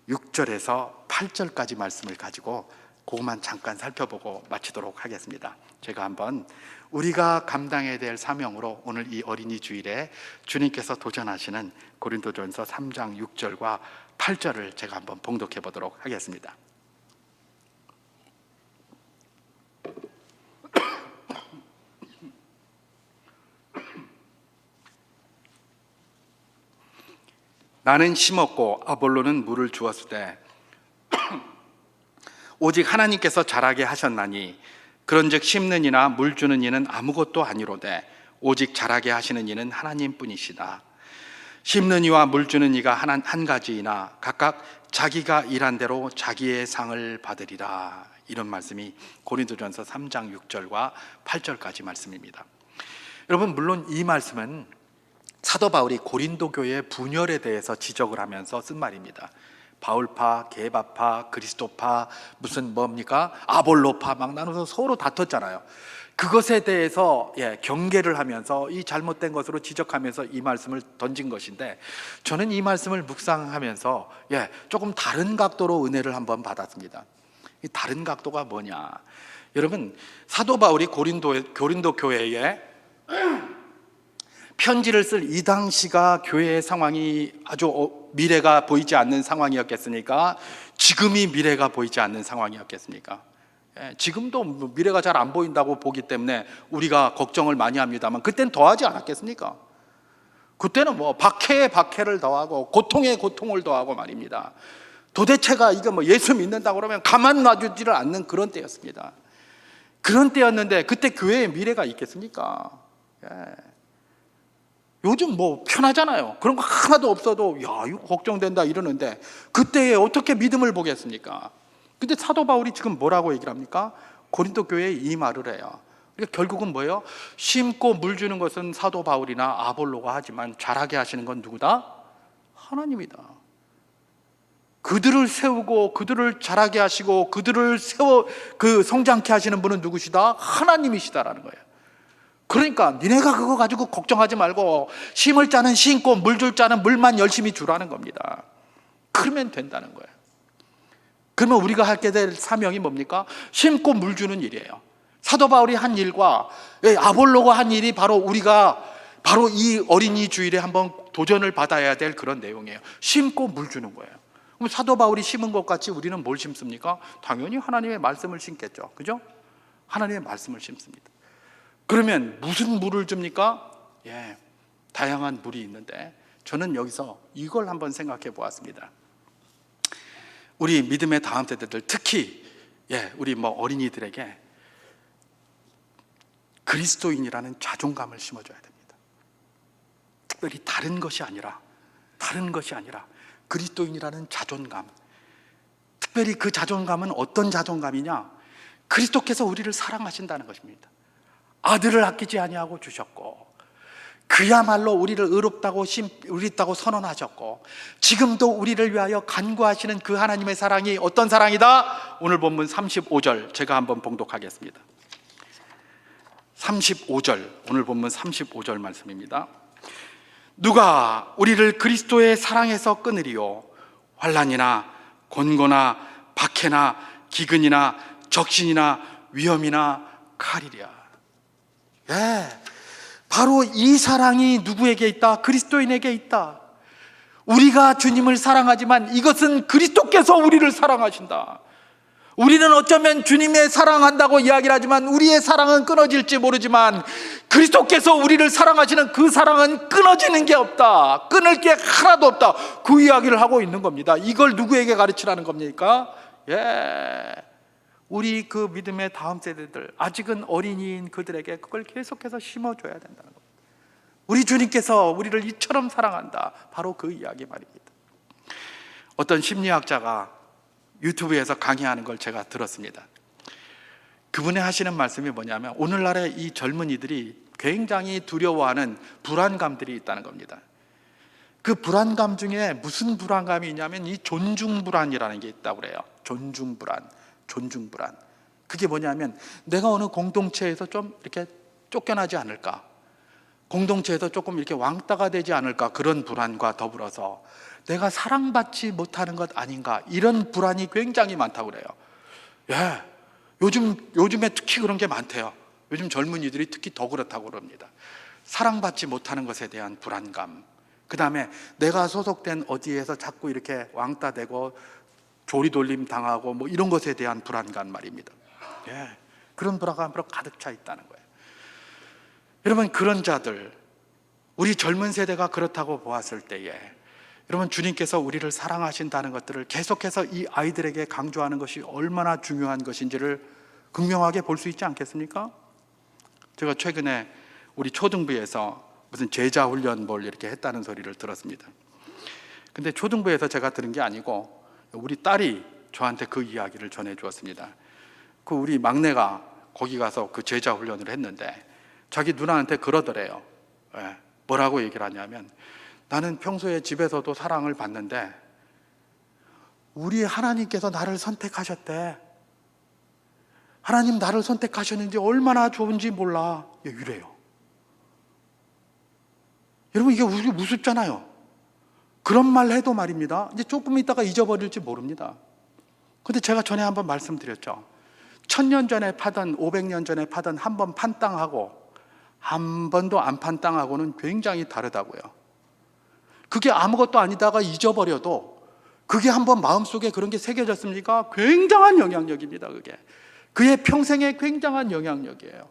6절에서 8절까지 말씀을 가지고 그것만 잠깐 살펴보고 마치도록 하겠습니다. 제가 한번 우리가 감당해야 될 사명으로 오늘 이 어린이 주일에 주님께서 도전하시는 고린도전서 3장 6절과 8절을 제가 한번 봉독해 보도록 하겠습니다. 나는 심었고 아볼로는 물을 주었을 때 오직 하나님께서 자라게 하셨나니, 그런즉 심는 이나 물 주는 이는 아무것도 아니로되 오직 자라게 하시는 이는 하나님뿐이시다. 심는 이와 물 주는 이가 한 가지이나 각각 자기가 일한 대로 자기의 상을 받으리라. 이런 말씀이 고린도전서 3장 6절과 8절까지 말씀입니다. 여러분, 물론 이 말씀은 사도 바울이 고린도 교회의 분열에 대해서 지적을 하면서 쓴 말입니다. 바울파, 게바파, 그리스도파, 무슨 뭡니까? 아볼로파 막 나눠서 서로 다퉜잖아요. 그것에 대해서 경계를 하면서 이 잘못된 것으로 지적하면서 이 말씀을 던진 것인데, 저는 이 말씀을 묵상하면서 조금 다른 각도로 은혜를 한번 받았습니다. 이 다른 각도가 뭐냐? 여러분, 사도 바울이 고린도 교회에 편지를 쓸 이 당시가 교회의 상황이 아주 미래가 보이지 않는 상황이었겠습니까? 지금이 미래가 보이지 않는 상황이었겠습니까? 지금도 미래가 잘 안 보인다고 보기 때문에 우리가 걱정을 많이 합니다만, 그때는 더하지 않았겠습니까? 그때는 박해에 박해를 더하고 고통에 고통을 더하고 말입니다. 도대체가 이게 예수 믿는다고 그러면 가만 놔주지를 않는 그런 때였습니다. 그런 때였는데 그때 교회에 미래가 있겠습니까? 요즘 편하잖아요. 그런 거 하나도 없어도 이거 걱정된다 이러는데, 그때에 어떻게 믿음을 보겠습니까? 근데 사도 바울이 지금 뭐라고 얘기를 합니까? 고린도 교회에 이 말을 해요. 그러니까 결국은 뭐예요? 심고 물 주는 것은 사도 바울이나 아볼로가 하지만 자라게 하시는 건 누구다? 하나님이다. 그들을 세우고 그들을 자라게 하시고 그들을 성장케 하시는 분은 누구시다? 하나님이시다라는 거예요. 그러니까 니네가 그거 가지고 걱정하지 말고 심을 자는 심고 물 줄 자는 물만 열심히 주라는 겁니다. 그러면 된다는 거예요. 그러면 우리가 하게 될 사명이 뭡니까? 심고 물 주는 일이에요. 사도 바울이 한 일과 아볼로가 한 일이 바로 이 어린이 주일에 한번 도전을 받아야 될 그런 내용이에요. 심고 물 주는 거예요. 그럼 사도 바울이 심은 것 같이 우리는 뭘 심습니까? 당연히 하나님의 말씀을 심겠죠. 그죠? 하나님의 말씀을 심습니다. 그러면 무슨 물을 줍니까? 다양한 물이 있는데, 저는 여기서 이걸 한번 생각해 보았습니다. 우리 믿음의 다음 세대들, 특히 우리 어린이들에게 그리스도인이라는 자존감을 심어줘야 됩니다. 특별히 다른 것이 아니라 그리스도인이라는 자존감. 특별히 그 자존감은 어떤 자존감이냐? 그리스도께서 우리를 사랑하신다는 것입니다. 아들을 아끼지 아니하고 주셨고, 그야말로 우리를 의롭다고 선언하셨고, 지금도 우리를 위하여 간구하시는 그 하나님의 사랑이 어떤 사랑이다? 오늘 본문 35절 제가 한번 봉독하겠습니다. 35절, 오늘 본문 35절 말씀입니다. 누가 우리를 그리스도의 사랑에서 끊으리요? 환난이나 곤고나 박해나 기근이나 적신이나 위험이나 칼이랴. 예, 바로 이 사랑이 누구에게 있다? 그리스도인에게 있다. 우리가 주님을 사랑하지만 이것은 그리스도께서 우리를 사랑하신다. 우리는 어쩌면 주님의 사랑한다고 이야기를 하지만 우리의 사랑은 끊어질지 모르지만 그리스도께서 우리를 사랑하시는 그 사랑은 끊어지는 게 없다. 끊을 게 하나도 없다. 그 이야기를 하고 있는 겁니다. 이걸 누구에게 가르치라는 겁니까? 우리 그 믿음의 다음 세대들, 아직은 어린이인 그들에게 그걸 계속해서 심어줘야 된다는 겁니다. 우리 주님께서 우리를 이처럼 사랑한다. 바로 그 이야기 말입니다. 어떤 심리학자가 유튜브에서 강의하는 걸 제가 들었습니다. 그분이 하시는 말씀이 뭐냐면, 오늘날의 이 젊은이들이 굉장히 두려워하는 불안감들이 있다는 겁니다. 그 불안감 중에 무슨 불안감이 있냐면 이 존중불안이라는 게 있다고 그래요. 존중불안. 그게 뭐냐면, 내가 어느 공동체에서 좀 이렇게 쫓겨나지 않을까, 공동체에서 조금 이렇게 왕따가 되지 않을까, 그런 불안과 더불어서 내가 사랑받지 못하는 것 아닌가, 이런 불안이 굉장히 많다고 그래요. 요즘에 특히 그런 게 많대요. 요즘 젊은이들이 특히 더 그렇다고 그럽니다. 사랑받지 못하는 것에 대한 불안감, 그 다음에 내가 소속된 어디에서 자꾸 이렇게 왕따되고 조리돌림 당하고 뭐 이런 것에 대한 불안감 말입니다. 그런 불안감으로 가득 차 있다는 거예요. 여러분, 그런 자들, 우리 젊은 세대가 그렇다고 보았을 때에 여러분, 주님께서 우리를 사랑하신다는 것들을 계속해서 이 아이들에게 강조하는 것이 얼마나 중요한 것인지를 극명하게 볼 수 있지 않겠습니까? 제가 최근에 우리 초등부에서 무슨 제자 훈련 뭘 이렇게 했다는 소리를 들었습니다. 근데 초등부에서 제가 들은 게 아니고 우리 딸이 저한테 그 이야기를 전해 주었습니다. 그 우리 막내가 거기 가서 그 제자 훈련을 했는데 자기 누나한테 그러더래요. 뭐라고 얘기를 하냐면, 나는 평소에 집에서도 사랑을 받는데 우리 하나님께서 나를 선택하셨대. 하나님 나를 선택하셨는지 얼마나 좋은지 몰라. 이래요. 여러분, 이게 우습잖아요. 그런 말 해도 말입니다, 이제 조금 있다가 잊어버릴지 모릅니다. 근데 제가 전에 한번 말씀드렸죠. 1000년 전에 파던, 500년 전에 파던 한 번 판 땅하고 한 번도 안 판 땅하고는 굉장히 다르다고요. 그게 아무것도 아니다가 잊어버려도 그게 한번 마음속에 그런 게 새겨졌습니까? 굉장한 영향력입니다. 그의 평생에 굉장한 영향력이에요.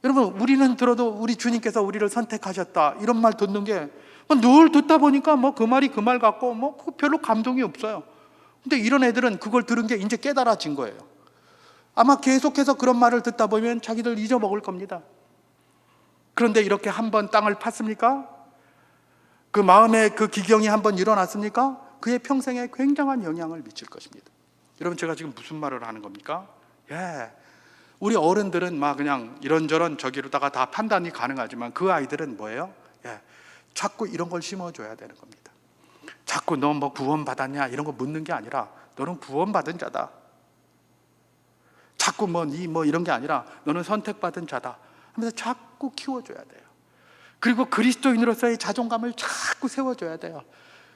여러분, 우리는 들어도 우리 주님께서 우리를 선택하셨다 이런 말 듣는 게 늘 듣다 보니까 그 말이 그 말 같고 별로 감동이 없어요. 근데 이런 애들은 그걸 들은 게 이제 깨달아진 거예요. 아마 계속해서 그런 말을 듣다 보면 자기들 잊어먹을 겁니다. 그런데 이렇게 한번 땅을 팠습니까? 그 마음에 그 기경이 한번 일어났습니까? 그의 평생에 굉장한 영향을 미칠 것입니다. 여러분, 제가 지금 무슨 말을 하는 겁니까? 우리 어른들은 막 그냥 이런저런 저기로다가 다 판단이 가능하지만 그 아이들은 뭐예요? 자꾸 이런 걸 심어줘야 되는 겁니다. 자꾸 너 뭐 구원 받았냐 이런 거 묻는 게 아니라, 너는 구원 받은 자다. 자꾸 이런 게 아니라 너는 선택받은 자다 하면서 자꾸 키워줘야 돼요. 그리고 그리스도인으로서의 자존감을 자꾸 세워줘야 돼요.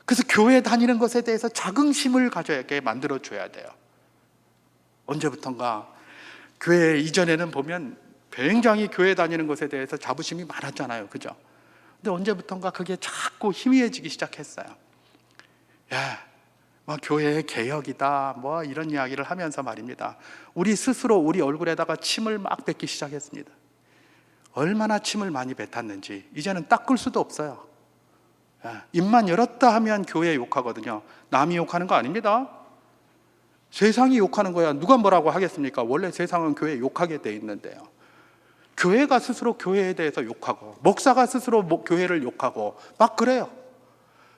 그래서 교회 다니는 것에 대해서 자긍심을 가져게 만들어줘야 돼요. 언제부턴가 교회 이전에는 보면 굉장히 교회 다니는 것에 대해서 자부심이 많았잖아요. 그죠? 근데 언제부턴가 그게 자꾸 희미해지기 시작했어요. 교회의 개혁이다 이런 이야기를 하면서 말입니다, 우리 스스로 우리 얼굴에다가 침을 막 뱉기 시작했습니다. 얼마나 침을 많이 뱉었는지 이제는 닦을 수도 없어요. 입만 열었다 하면 교회 욕하거든요. 남이 욕하는 거 아닙니다. 세상이 욕하는 거야. 누가 뭐라고 하겠습니까? 원래 세상은 교회 욕하게 돼 있는데요. 교회가 스스로 교회에 대해서 욕하고, 목사가 스스로 교회를 욕하고 막 그래요.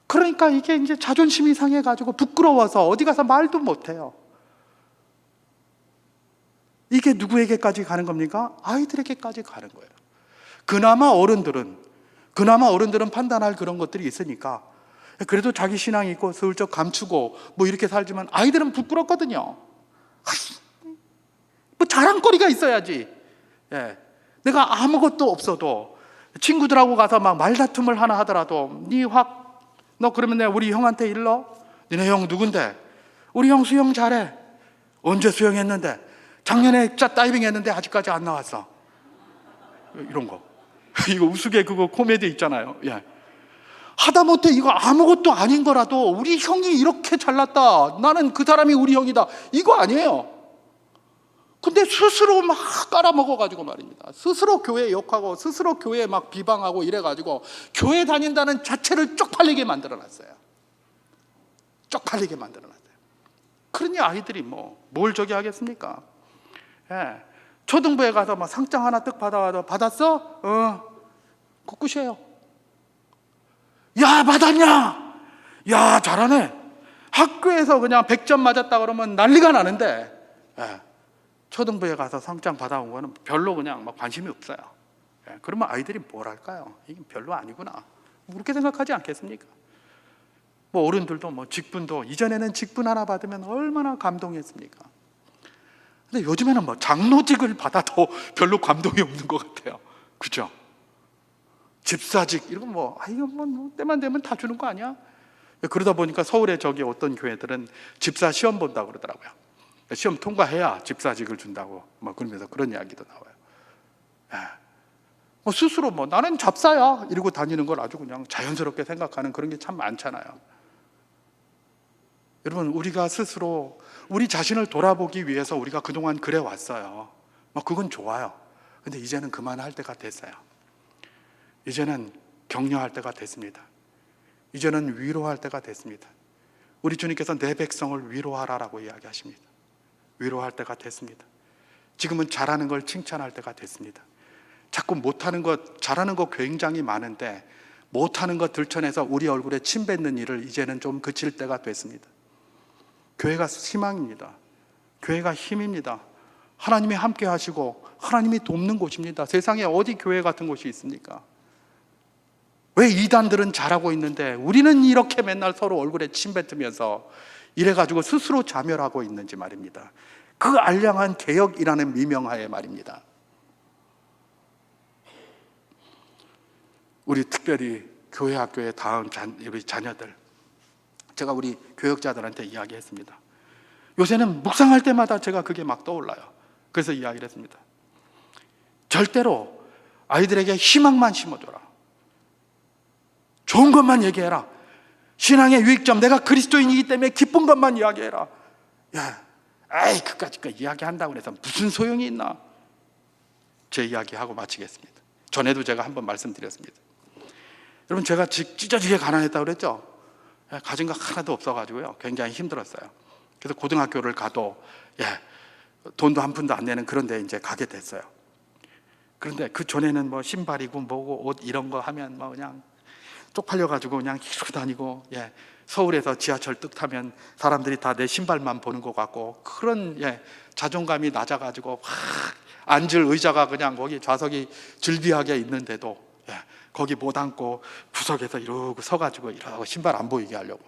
그러니까 이게 이제 자존심이 상해가지고 부끄러워서 어디 가서 말도 못해요. 이게 누구에게까지 가는 겁니까? 아이들에게까지 가는 거예요. 그나마 어른들은 판단할 그런 것들이 있으니까 그래도 자기 신앙이 있고 슬쩍 감추고 뭐 이렇게 살지만 아이들은 부끄럽거든요. 뭐 자랑거리가 있어야지. 예. 내가 아무것도 없어도 친구들하고 가서 막 말다툼을 하나 하더라도 너 그러면 내가 우리 형한테 일러? 니네 형 누군데? 우리 형 수영 잘해. 언제 수영했는데? 작년에 다이빙 했는데 아직까지 안 나왔어. 이런 거. 이거 우스개 그거 코미디 있잖아요. 예. 하다못해 이거 아무것도 아닌 거라도 우리 형이 이렇게 잘났다, 나는 그 사람이 우리 형이다, 이거 아니에요. 근데 스스로 막 깔아먹어가지고 말입니다. 스스로 교회 욕하고 스스로 교회 막 비방하고 이래가지고 교회 다닌다는 자체를 쪽팔리게 만들어놨어요. 쪽팔리게 만들어놨어요. 그러니 아이들이 뭘 저기 하겠습니까? 예. 초등부에 가서 막 상장 하나 뜩 받았어? 그 끝이에요. 야, 받았냐? 야, 잘하네. 학교에서 그냥 100점 맞았다 그러면 난리가 나는데, 예. 초등부에 가서 상장 받아온 거는 별로 그냥 막 관심이 없어요. 예. 그러면 아이들이 뭘 할까요? 이게 별로 아니구나, 그렇게 생각하지 않겠습니까? 어른들도 직분도, 이전에는 직분 하나 받으면 얼마나 감동했습니까? 근데 요즘에는 장로직을 받아도 별로 감동이 없는 것 같아요. 그죠? 집사직 이런 거 이거 때만 되면 다 주는 거 아니야? 그러다 보니까 서울에 저기 어떤 교회들은 집사 시험 본다고 그러더라고요. 시험 통과해야 집사직을 준다고 그러면서 그런 이야기도 나와요. 예. 스스로 나는 잡사야 이러고 다니는 걸 아주 그냥 자연스럽게 생각하는 그런 게 참 많잖아요. 여러분, 우리가 스스로 우리 자신을 돌아보기 위해서 우리가 그동안 그래 왔어요. 그건 좋아요. 근데 이제는 그만할 때가 됐어요. 이제는 격려할 때가 됐습니다. 이제는 위로할 때가 됐습니다. 우리 주님께서 내 백성을 위로하라라고 이야기하십니다. 위로할 때가 됐습니다. 지금은 잘하는 걸 칭찬할 때가 됐습니다. 자꾸 못하는 것, 잘하는 거 굉장히 많은데 못하는 것 들춰내서 우리 얼굴에 침 뱉는 일을 이제는 좀 그칠 때가 됐습니다. 교회가 희망입니다. 교회가 힘입니다. 하나님이 함께 하시고 하나님이 돕는 곳입니다. 세상에 어디 교회 같은 곳이 있습니까? 왜 이단들은 잘하고 있는데 우리는 이렇게 맨날 서로 얼굴에 침 뱉으면서 이래가지고 스스로 자멸하고 있는지 말입니다. 그 알량한 개혁이라는 미명하에 말입니다. 우리 특별히 교회 학교의 다음 우리 자녀들, 제가 우리 교역자들한테 이야기했습니다. 요새는 묵상할 때마다 제가 그게 막 떠올라요. 그래서 이야기를 했습니다. 절대로 아이들에게 희망만 심어줘라. 좋은 것만 얘기해라. 신앙의 유익점, 내가 그리스도인이기 때문에 기쁜 것만 이야기해라. 야, 그까짓 거 이야기한다고 해서 무슨 소용이 있나? 제 이야기하고 마치겠습니다. 전에도 제가 한번 말씀드렸습니다. 여러분, 제가 찢어지게 가난했다고 그랬죠? 가진 거 하나도 없어가지고요, 굉장히 힘들었어요. 그래서 고등학교를 가도 돈도 한 푼도 안 내는 그런 데 이제 가게 됐어요. 그런데 그 전에는 신발이고 뭐고 옷 이런 거 하면 그냥 쪽팔려가지고 그냥 이러고 다니고, 서울에서 지하철 뜩 타면 사람들이 다 내 신발만 보는 것 같고, 그런 자존감이 낮아가지고 앉을 의자가 그냥 거기 좌석이 즐비하게 있는데도 거기 못 앉고 구석에서 이러고 서가지고 이러고 신발 안 보이게 하려고.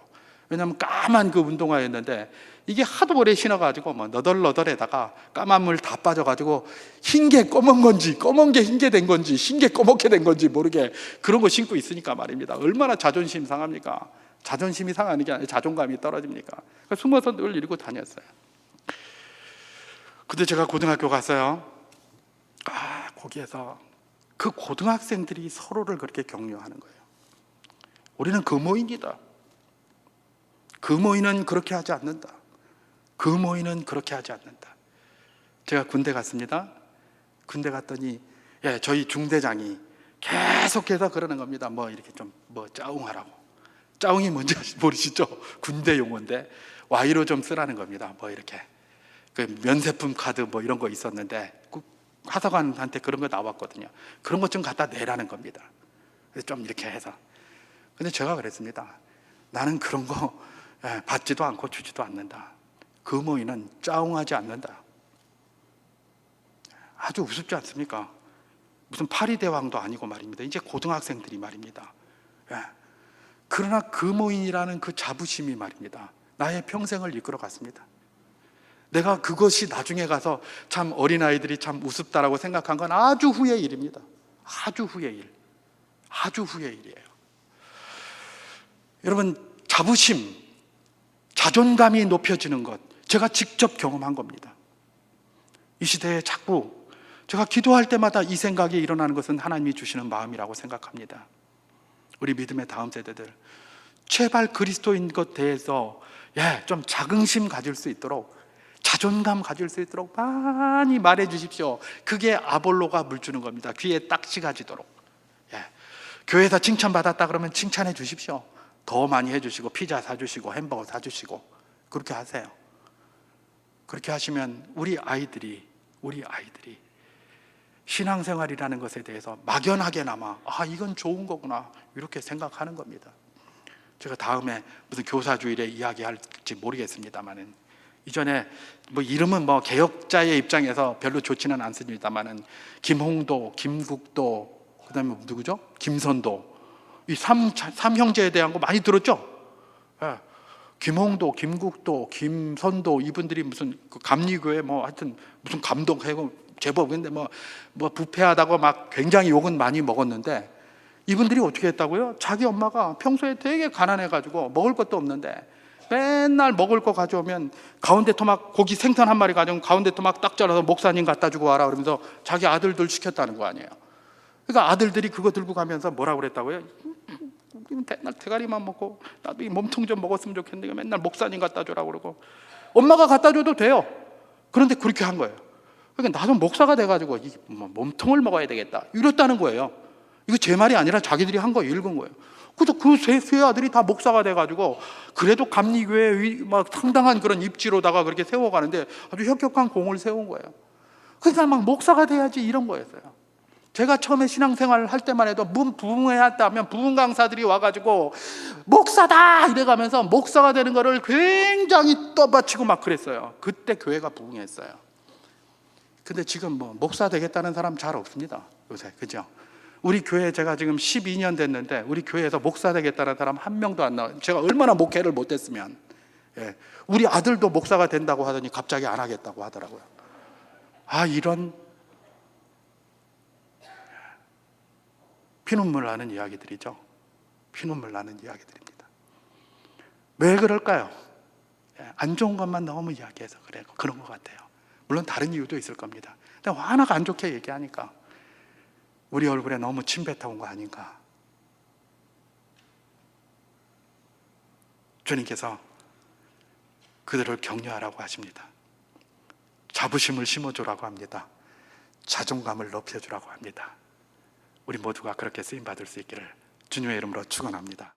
왜냐하면 까만 그 운동화였는데 이게 하도 오래 신어가지고 너덜너덜에다가 까만 물 다 빠져가지고 흰 게 검은 건지, 검은 게 흰 게 된 건지, 흰 게 검게 된 건지 모르게 그런 거 신고 있으니까 말입니다. 얼마나 자존심 상합니까? 자존심이 상하는 게 아니라 자존감이 떨어집니까? 그래서 숨어서 늘 이러고 다녔어요. 근데 제가 고등학교 갔어요. 거기에서 그 고등학생들이 서로를 그렇게 격려하는 거예요. 우리는 금오인이다. 금오인은 그렇게 하지 않는다. 금오인은 그렇게 하지 않는다. 제가 군대 갔습니다. 군대 갔더니 저희 중대장이 계속해서 그러는 겁니다. 이렇게 좀 짜웅하라고. 짜웅이 뭔지 모르시죠? 군대 용어인데 와이로 좀 쓰라는 겁니다. 이렇게 그 면세품 카드 이런 거 있었는데 하사관한테 그런 거 나왔거든요. 그런 것 좀 갖다 내라는 겁니다. 그래서 좀 이렇게 해서. 근데 제가 그랬습니다. 나는 그런 거 받지도 않고 주지도 않는다. 금오인은 짜웅하지 않는다. 아주 우습지 않습니까? 무슨 파리대왕도 아니고 말입니다. 이제 고등학생들이 말입니다. 예. 그러나 금오인이라는 그 자부심이 말입니다, 나의 평생을 이끌어 갔습니다. 내가 그것이 나중에 가서 참 어린아이들이 참 우습다라고 생각한 건 아주 후의 일입니다. 아주 후의 일. 아주 후의 일이에요. 여러분, 자부심, 자존감이 높여지는 것, 제가 직접 경험한 겁니다. 이 시대에 자꾸 제가 기도할 때마다 이 생각이 일어나는 것은 하나님이 주시는 마음이라고 생각합니다. 우리 믿음의 다음 세대들, 제발 그리스도인 것 대해서 좀 자긍심 가질 수 있도록, 자존감 가질 수 있도록 많이 말해 주십시오. 그게 아볼로가 물 주는 겁니다. 귀에 딱 씌가지도록. 교회에서 칭찬받았다 그러면 칭찬해 주십시오. 더 많이 해주시고 피자 사주시고 햄버거 사주시고 그렇게 하세요. 그렇게 하시면 우리 아이들이 신앙생활이라는 것에 대해서 막연하게나마 이건 좋은 거구나 이렇게 생각하는 겁니다. 제가 다음에 무슨 교사주일에 이야기할지 모르겠습니다만은, 이전에 이름은 개혁자의 입장에서 별로 좋지는 않습니다만은, 김홍도, 김국도, 그다음에 누구죠? 김선도, 이 삼형제에 대한 거 많이 들었죠? 김홍도, 김국도, 김선도, 이분들이 무슨 감리교회 하여튼 무슨 감독하고 제법, 근데 부패하다고 막 굉장히 욕은 많이 먹었는데, 이분들이 어떻게 했다고요? 자기 엄마가 평소에 되게 가난해가지고 먹을 것도 없는데 맨날 먹을 거 가져오면 가운데 토막, 고기 생선 한 마리 가져오면 가운데 토막 딱 잘라서 목사님 갖다 주고 와라 그러면서 자기 아들들 시켰다는 거 아니에요. 그러니까 아들들이 그거 들고 가면서 뭐라고 그랬다고요? 맨날 대가리만 먹고 나도 이 몸통 좀 먹었으면 좋겠는데 맨날 목사님 갖다 주라고 그러고, 엄마가 갖다 줘도 돼요. 그런데 그렇게 한 거예요. 그러니까 나도 목사가 돼가지고 몸통을 먹어야 되겠다 이랬다는 거예요. 이거 제 말이 아니라 자기들이 한 거 읽은 거예요. 그래서 그 세 아들이 다 목사가 돼가지고 그래도 감리교회 상당한 그런 입지로다가 그렇게 세워가는데 아주 혁혁한 공을 세운 거예요. 그러니까 막 목사가 돼야지 이런 거였어요. 제가 처음에 신앙생활을 할 때만 해도 부흥회했다면 부흥 강사들이 와가지고 목사다 이래가면서 목사가 되는 거를 굉장히 떠받치고 막 그랬어요. 그때 교회가 부흥했어요. 근데 지금 목사 되겠다는 사람 잘 없습니다, 요새. 그죠? 우리 교회 제가 지금 12년 됐는데 우리 교회에서 목사 되겠다는 사람 한 명도 안 나와요. 제가 얼마나 목회를 못했으면. 우리 아들도 목사가 된다고 하더니 갑자기 안 하겠다고 하더라고요. 이런 피눈물 나는 이야기들이죠. 피눈물 나는 이야기들입니다. 왜 그럴까요? 안 좋은 것만 너무 이야기해서 그런 것 같아요. 물론 다른 이유도 있을 겁니다. 근데 하나가 안 좋게 얘기하니까 우리 얼굴에 너무 침 뱉어온 거 아닌가. 주님께서 그들을 격려하라고 하십니다. 자부심을 심어주라고 합니다. 자존감을 높여주라고 합니다. 우리 모두가 그렇게 쓰임받을 수 있기를 주님의 이름으로 축원합니다.